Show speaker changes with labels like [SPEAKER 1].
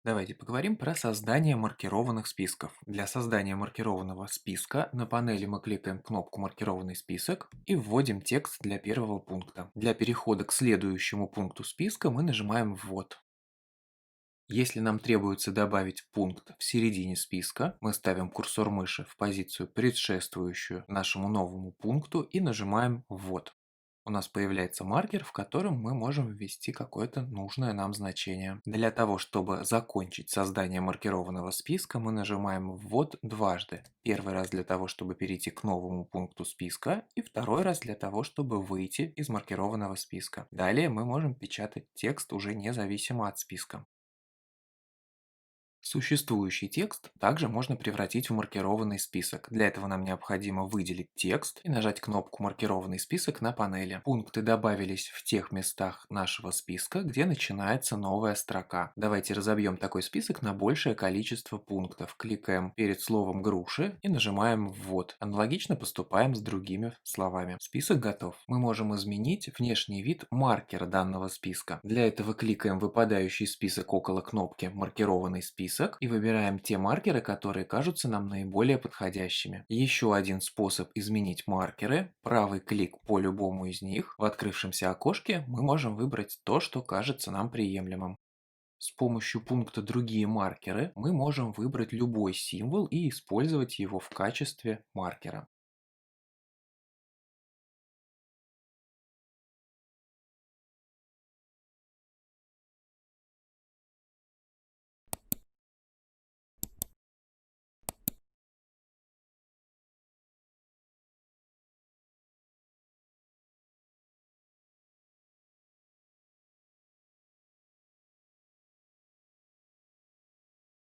[SPEAKER 1] Давайте поговорим про создание маркированных списков. Для создания маркированного списка на панели мы кликаем кнопку «Маркированный список» и вводим текст для первого пункта. Для перехода к следующему пункту списка мы нажимаем «Ввод». Если нам требуется добавить пункт в середине списка, мы ставим курсор мыши в позицию, предшествующую нашему новому пункту, и нажимаем «Ввод». У нас появляется маркер, в котором мы можем ввести какое-то нужное нам значение. Для того, чтобы закончить создание маркированного списка, мы нажимаем «Ввод» дважды. Первый раз для того, чтобы перейти к новому пункту списка, и второй раз для того, чтобы выйти из маркированного списка. Далее мы можем печатать текст уже независимо от списка. Существующий текст также можно превратить в маркированный список. Для этого нам необходимо выделить текст и нажать кнопку «Маркированный список» на панели. Пункты добавились в тех местах нашего списка, где начинается новая строка. Давайте разобьем такой список на большее количество пунктов. Кликаем перед словом «груши» и нажимаем «Ввод». Аналогично поступаем с другими словами. Список готов. Мы можем изменить внешний вид маркера данного списка. Для этого кликаем в выпадающий список около кнопки «Маркированный список» и выбираем те маркеры, которые кажутся нам наиболее подходящими. Еще один способ изменить маркеры – правый клик по любому из них. В открывшемся окошке мы можем выбрать то, что кажется нам приемлемым. С помощью пункта «Другие маркеры» мы можем выбрать любой символ и использовать его в качестве маркера.